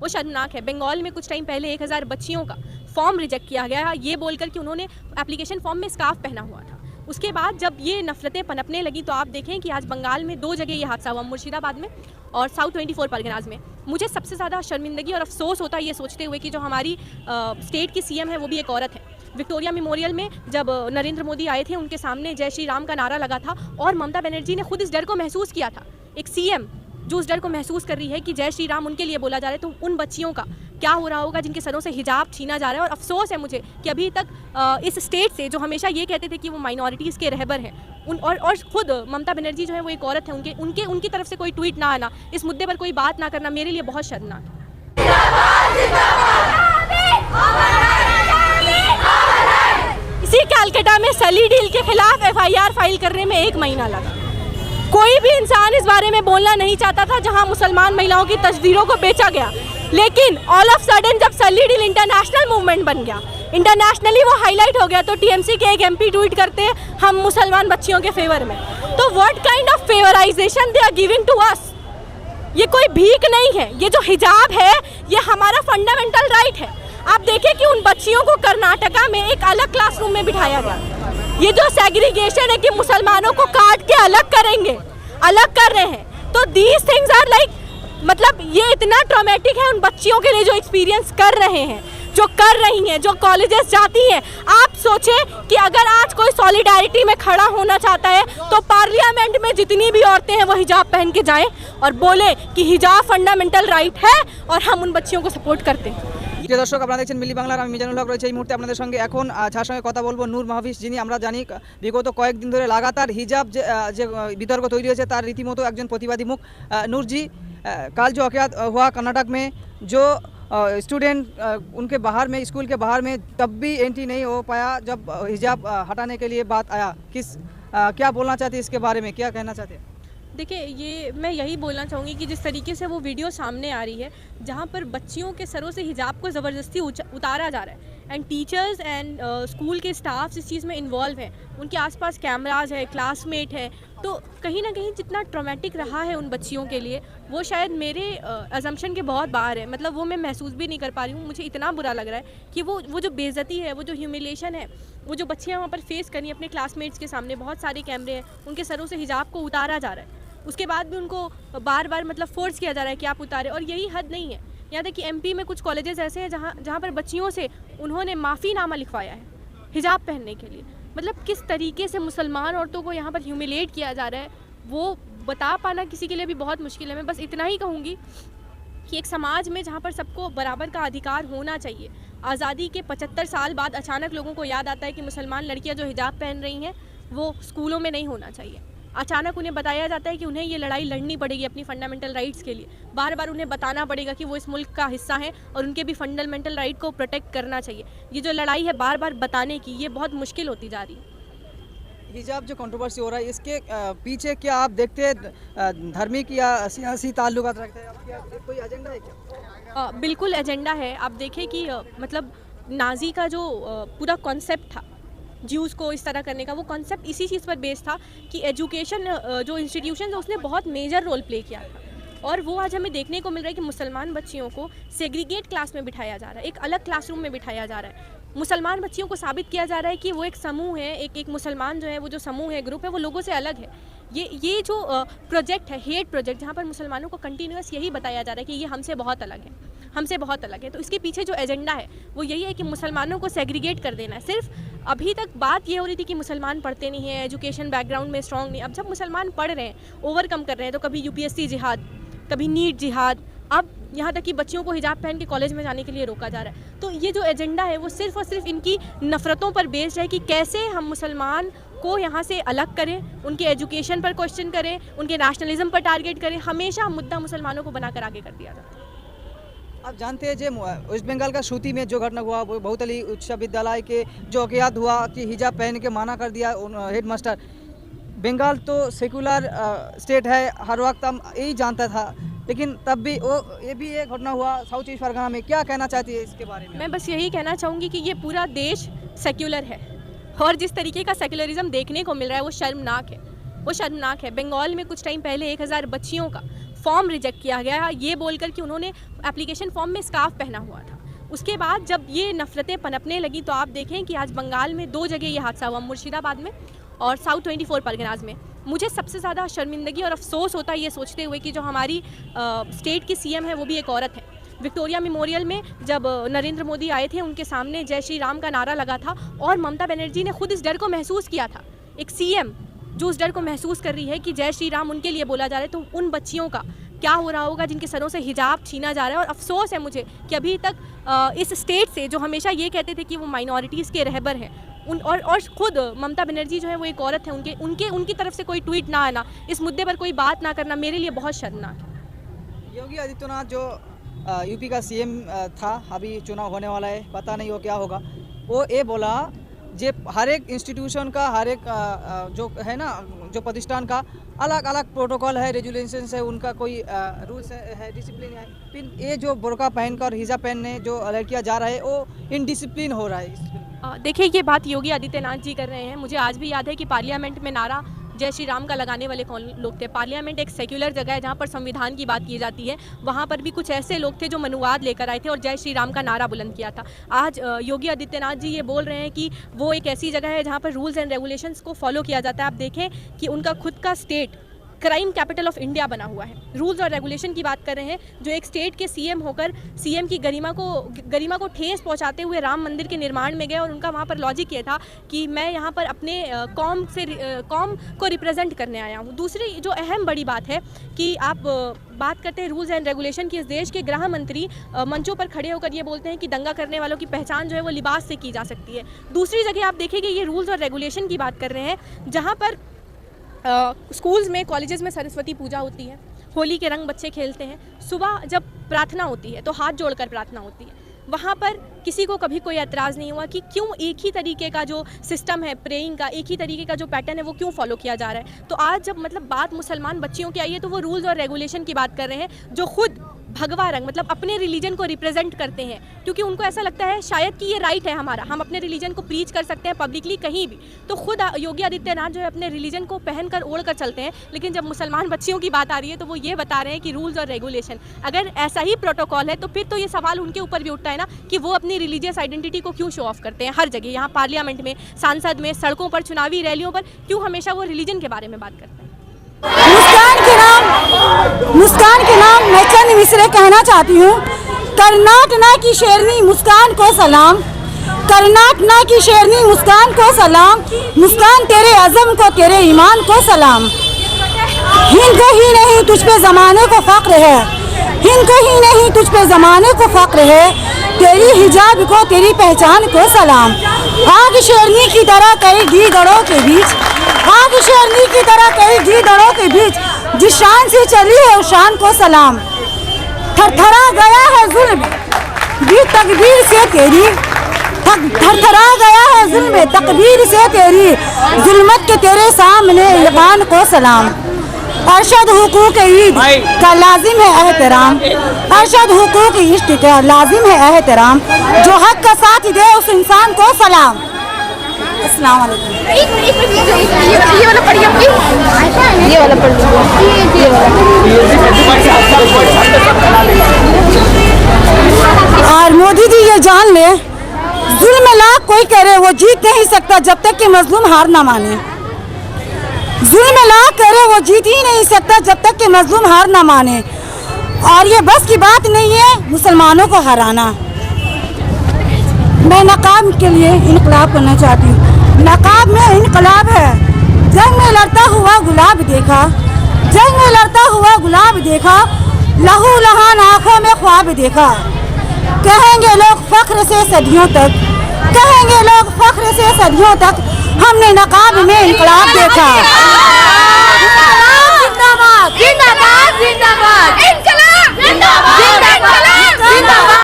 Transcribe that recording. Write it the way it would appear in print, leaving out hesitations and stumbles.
वो शर्मनाक है। बंगाल में कुछ टाइम पहले 1000 बच्चियों का फॉर्म रिजेक्ट किया गया ये बोलकर कि उन्होंने एप्लीकेशन फॉर्म में स्कार्फ पहना हुआ था। उसके बाद जब ये नफरतें पनपने लगी तो आप देखें कि आज बंगाल में 2 जगह ये हादसा हुआ, मुर्शिदाबाद में और साउथ 24 परगनाज में। मुझे सबसे ज़्यादा शर्मिंदगी और अफसोस होता है ये सोचते हुए कि जो हमारी स्टेट की सीएम है वो भी एक औरत है। विक्टोरिया मेमोरियल में जब नरेंद्र मोदी आए थे उनके सामने जय श्री राम का नारा लगा था और ममता बनर्जी ने खुद इस डर को महसूस किया था। एक सीएम जो उस डर को महसूस कर रही है कि जय श्री राम उनके लिए बोला जा रहा है, तो उन बच्चियों का क्या हो रहा होगा जिनके सरों से हिजाब छीना जा रहा है। और अफसोस है मुझे कि अभी तक इस स्टेट से जो हमेशा ये कहते थे कि वो माइनॉरिटीज़ के रहबर हैं और खुद ममता बनर्जी जो है वो एक औरत है, उनकी तरफ से कोई ट्वीट ना आना, इस मुद्दे पर कोई बात ना करना मेरे लिए बहुत शर्मनाक है। इसी कैलकाटा में सली डील के खिलाफ FIR फाइल करने में 1 महीना लगा। कोई भी इंसान इस बारे में बोलना नहीं चाहता था जहां मुसलमान महिलाओं की तस्दीरों को बेचा गया, लेकिन ऑल ऑफ सडन जब सली डील इंटरनेशनल मूवमेंट बन गया, इंटरनेशनली वो हाईलाइट हो गया, तो TMC के एक MP ट्वीट करते हैं हम मुसलमान बच्चियों के फेवर में। तो what kind of favourization they are giving to us. ये कोई भीख नहीं है, ये जो हिजाब है ये हमारा फंडामेंटल राइट है। आप देखें कि उन बच्चियों को कर्नाटका में एक अलग क्लासरूम में बिठाया गया। ये जो सेग्रीगेशन है कि मुसलमानों को काट के अलग करेंगे, अलग कर रहे हैं, तो दीज थिंग्स आर लाइक, मतलब ये इतना ट्रॉमेटिक है उन बच्चियों के लिए जो एक्सपीरियंस कर रहे हैं, जो कर रही हैं, जो कॉलेजेस जाती हैं। आप सोचें कि अगर आज कोई सॉलिडारिटी में खड़ा होना चाहता है तो पार्लियामेंट में जितनी भी औरतें हैं वो हिजाब पहन के जाएं और बोले कि हिजाब फंडामेंटल राइट है और हम उन बच्चियों को सपोर्ट करते हैं। প্রিয় দর্শক, আপনারা দেখছেন মিলি বাংলার, আমি মিজানুল হক রয়েছে এই মুহূর্তে আপনাদের সঙ্গে। এখন যার সঙ্গে কথা বলবো নূর মাহফিজ, যিনি আমরা জানি বিগত কয়েকদিন ধরে লাগাতার হিজাব যে বিতর্ক তৈরি হয়েছে তার রীতিমতো একজন প্রতিবাদী মুখ। नूर जी, कल जो वाक़यात हुआ कर्नाटक में, जो स्टूडेंट उनके बाहर में, स्कूल के बाहर में तब भी एंट्री नहीं हो पाया जब हिजाब हटाने के लिए बात आया, क्या बोलना चाहते हैं इसके बारे में, क्या कहना चाहते हैं? देखिए, ये मैं यही बोलना चाहूँगी कि जिस तरीके से वो वीडियो सामने आ रही है जहाँ पर बच्चियों के सरों से हिजाब को ज़बरदस्ती उतारा जा रहा है एंड टीचर्स एंड स्कूल के स्टाफ्स इस चीज़ में इन्वॉल्व हैं, उनके आसपास कैमराज है, क्लासमेट है, तो कहीं ना कहीं जितना ट्रॉमेटिक रहा है उन बच्चियों के लिए वो शायद मेरे अजम्पशन के बहुत बाहर है। मतलब वो मैं महसूस भी नहीं कर पा रही हूँ। मुझे इतना बुरा लग रहा है कि वो जो बेइज्जती है, वो जो ह्यूमिलेशन है, वो जो बच्चियाँ वहाँ पर फेस करी अपने क्लासमेट्स के सामने, बहुत सारे कैमरे हैं, उनके सरों से हिजाब को उतारा जा रहा है, उसके बाद भी उनको बार बार मतलब फोर्स किया जा रहा है कि आप उतारें। और यही हद नहीं है, यहाँ तक कि MP में कुछ कॉलेजेस ऐसे हैं जहाँ पर बच्चियों से उन्होंने माफ़ीनामा लिखवाया है हिजाब पहनने के लिए। मतलब किस तरीके से मुसलमान औरतों को यहाँ पर ह्यूमिलेट किया जा रहा है वो बता पाना किसी के लिए भी बहुत मुश्किल है। मैं बस इतना ही कहूँगी कि एक समाज में जहाँ पर सबको बराबर का अधिकार होना चाहिए, आज़ादी के 75 साल बाद अचानक लोगों को याद आता है कि मुसलमान लड़कियाँ जो हिजाब पहन रही हैं वो स्कूलों में नहीं होना चाहिए। अचानक उन्हें बताया जाता है कि उन्हें ये लड़ाई लड़नी पड़ेगी अपनी फंडामेंटल राइट्स के लिए, बार बार उन्हें बताना पड़ेगा कि वो इस मुल्क का हिस्सा है और उनके भी फंडामेंटल राइट को प्रोटेक्ट करना चाहिए। ये जो लड़ाई है बार बार बताने की, ये बहुत मुश्किल होती जा रही है। हिजाब जो कंट्रोवर्सी हो रहा है इसके पीछे क्या आप देखते हैं धार्मिक या सियासी ताल्लुकात रखते हैं? आपका कोई एजेंडा है क्या? बिल्कुल एजेंडा है। आप देखें कि मतलब नाजी का जो पूरा कॉन्सेप्ट था ज्यूज़ को इस तरह करने का, वो कॉन्सेप्ट इसी चीज़ पर बेस्ड था कि एजुकेशन जो इंस्टीट्यूशन है उसने बहुत मेजर रोल प्ले किया था। और वो आज हमें देखने को मिल रहा है कि मुसलमान बच्चियों को सेग्रीगेट क्लास में बिठाया जा रहा है, एक अलग क्लासरूम में बिठाया जा रहा है। मुसलमान बच्चियों को साबित किया जा रहा है कि वो एक समूह है, एक मुसलमान जो है वो जो समूह है, ग्रुप है, वो लोगों से अलग है। ये जो प्रोजेक्ट है, हेट प्रोजेक्ट, जहाँ पर मुसलमानों को कंटिन्यूस यही बताया जा रहा है कि ये हमसे बहुत अलग है, हमसे बहुत अलग है। तो इसके पीछे जो एजेंडा है वो यही है कि मुसलमानों को सेग्रीगेट कर देना है। सिर्फ अभी तक बात ये हो रही थी कि मुसलमान पढ़ते नहीं हैं, एजुकेशन बैकग्राउंड में स्ट्रॉन्ग नहीं। अब जब मुसलमान पढ़ रहे हैं, ओवरकम कर रहे हैं, तो कभी UPSC जिहाद, कभी नीट जिहाद, अब यहाँ तक कि बच्चियों को हिजाब पहन के कॉलेज में जाने के लिए रोका जा रहा है। तो ये जो एजेंडा है वो सिर्फ और सिर्फ इनकी नफ़रतों पर बेस्ड है कि कैसे हम मुसलमान को यहाँ से अलग करें, उनके एजुकेशन पर क्वेश्चन करें, उनके नेशनलिज्म पर टारगेट करें। हमेशा मुद्दा मुसलमानों को बनाकर आगे कर दिया जाता है। आप जानते हैं जो वेस्ट बंगाल का सूती में जो घटना हुआ, वो बहुतली उच्च विद्यालय के जो वाक़यात हुआ कि हिजाब पहन के मना कर दिया हेडमास्टर। बंगाल तो सेकुलर स्टेट है, हर वक्त हम यही जानता था, लेकिन तब भी ये भी एक घटना हुआ साउथ ईस्ट परगना में। क्या कहना चाहती है इसके बारे में? मैं बस यही कहना चाहूँगी कि ये पूरा देश सेक्युलर है और जिस तरीके का सेक्युलरिज्म देखने को मिल रहा है वो शर्मनाक है, वो शर्मनाक है। बंगाल में कुछ टाइम पहले 1000 बच्चियों का फॉर्म रिजेक्ट किया गया ये बोलकर कि उन्होंने एप्लीकेशन फॉर्म में स्कार्फ पहना हुआ था। उसके बाद जब ये नफरतें पनपने लगी तो आप देखें कि आज बंगाल में 2 जगह ये हादसा हुआ, मुर्शिदाबाद में और साउथ 24 परगनाज में। मुझे सबसे ज़्यादा शर्मिंदगी और अफसोस होता है ये सोचते हुए कि जो हमारी स्टेट की सीएम है वो भी एक औरत है। विक्टोरिया मेमोरियल में जब नरेंद्र मोदी आए थे उनके सामने जय श्री राम का नारा लगा था और ममता बनर्जी ने खुद इस डर को महसूस किया था। एक सीएम जो उस डर को महसूस कर रही है कि जय श्री राम उनके लिए बोला जा रहा है, तो उन बच्चियों का क्या हो रहा होगा जिनके सरों से हिजाब छीना जा रहा है। और अफसोस है मुझे कि अभी तक इस स्टेट से जो हमेशा ये कहते थे कि वो माइनॉरिटीज़ के रहबर हैं और खुद ममता बनर्जी जो है वो एक औरत है, उनकी तरफ से कोई ट्वीट ना आना, इस मुद्दे पर कोई बात ना करना मेरे लिए बहुत शर्मनाक है। योगी आदित्यनाथ जो यूपी का सीएम था, अभी चुनाव होने वाला है, पता नहीं वो क्या होगा, वो ये बोला जे हर एक इंस्टीट्यूशन का हर एक जो है ना जो प्रतिष्ठान का अलग अलग प्रोटोकॉल है, रेजुलेशन है, उनका कोई रूल्स है, डिसिप्लिन है। फिर ये जो बुर्का पहनकर हिजाब पहनने जो लड़कियां जा रहा है वो इनडिसिप्लिन हो रहा है। देखिए ये बात योगी आदित्यनाथ जी कर रहे हैं। मुझे आज भी याद है कि पार्लियामेंट में नारा जय श्री राम का लगाने वाले कौन लोग थे। पार्लियामेंट एक सेक्युलर जगह है जहाँ पर संविधान की बात की जाती है, वहाँ पर भी कुछ ऐसे लोग थे जो मनुवाद लेकर आए थे और जय श्री राम का नारा बुलंद किया था। आज योगी आदित्यनाथ जी ये बोल रहे हैं कि वो एक ऐसी जगह है जहाँ पर रूल्स एंड रेगुलेशंस को फॉलो किया जाता है। आप देखें कि उनका खुद का state crime capital of India बना हुआ है। रूल्स और रेगुलेशन की बात कर रहे हैं, जो एक स्टेट के सीएम होकर सीएम की गरिमा को ठेस पहुंचाते हुए राम मंदिर के निर्माण में गए और उनका वहां पर लॉजिक ये था कि मैं यहां पर अपने कौम को रिप्रेजेंट करने आया हूं। दूसरी जो अहम बड़ी बात है कि आप बात करते हैं रूल्स एंड रेगुलेशन की, इस देश के गृह मंत्री मंचों पर खड़े होकर ये बोलते हैं कि दंगा करने वालों की पहचान जो है वो लिबास से की जा सकती है। दूसरी जगह आप देखेंगे ये रूल्स और रेगुलेशन की बात कर रहे हैं जहाँ पर स्कूल्स में कॉलेजेस में सरस्वती पूजा होती है, होली के रंग बच्चे खेलते हैं, सुबह जब प्रार्थना होती है तो हाथ जोड़कर प्रार्थना होती है। वहाँ पर किसी को कभी कोई एतराज़ नहीं हुआ कि क्यों एक ही तरीके का जो सिस्टम है प्रेइंग का, एक ही तरीके का जो पैटर्न है वो क्यों फॉलो किया जा रहा है। तो आज जब मतलब बात मुसलमान बच्चियों की आई है तो वो रूल्स और रेगुलेशन की बात कर रहे हैं जो खुद भगवा रंग मतलब अपने रिलीजन को रिप्रेजेंट करते हैं, क्योंकि उनको ऐसा लगता है शायद कि ये राइट है हमारा, हम अपने रिलीजन को प्रीच कर सकते हैं पब्लिकली कहीं भी। तो खुद योगी आदित्यनाथ जो है अपने रिलीजन को पहनकर ओढ़ कर चलते हैं, लेकिन जब मुसलमान बच्चियों की बात आ रही है तो वो ये बता रहे हैं कि रूल्स और रेगुलेशन अगर ऐसा ही प्रोटोकॉल है तो फिर तो ये सवाल उनके ऊपर भी उठता है ना कि वो अपनी रिलीजियस आइडेंटिटी को क्यों शो ऑफ करते हैं हर जगह, यहाँ पार्लियामेंट में, सांसद में, सड़कों पर, चुनावी रैलियों पर क्यों हमेशा वो रिलीजन के बारे में बात करते हैं। मुस्कान के नाम मैं चंद मिसरे कहना चाहती हूँ। कर्नाटना की शेरनी मुस्कान को सलाम, कर्नाटना की शेरनी मुस्कान को सलाम, मुस्कान तेरे अज़म को तेरे ईमान को सलाम। हिंद को ही नहीं तुझ पे ज़माने को फ़ख्र है, हिंद को ही नहीं तुझ पे ज़माने को फ़ख्र है, तेरी हिजाब को तेरी पहचान को सलाम। आग शेरनी की तरह कई गीदड़ों के बीच, आग शेरनी की तरह कई गीदड़ों के बीच जिस शान से चली है उस शान को सलाम। थरथरा गया है जुल्म भी तकबीर से तेरी, थरथरा गया है जुल्म तकबीर से तेरी, जुल्मत के तेरे सामने ईमान को सलाम। अरशद हुकूक ईद का लाजिम है एहतराम, अरशद हुकूक इश्क का लाजिम है एहतराम, जो हक का साथ दे उस इंसान को सलाम। अस्सलाम वालेकुम। ये वाला पढ़िए, ये वाला पढ़ लीजिए, ये वाला। और मोदी जी ये जान ले, जुल्म लाख कोई करे वो जीत नहीं सकता जब तक कि मजलूम हार ना माने। जुल्म लाख करे वो जीत ही नहीं सकता जब तक कि मजलूम हार ना माने। और ये बस की बात नहीं है मुसलमानों को हराना। मैं नकाब के लिए इनकलाब करना चाहती हूँ। नकाब में इनकलाब है। जंग में लड़ता हुआ गुलाब देखा, जंग में लड़ता हुआ गुलाब देखा, लहू लहान आँखों में ख्वाब देखा। कहेंगे लोग फख्र से सदियों तक, कहेंगे लोग फख्र से सदियों तक, हमने नकाब में इनकलाब देखा।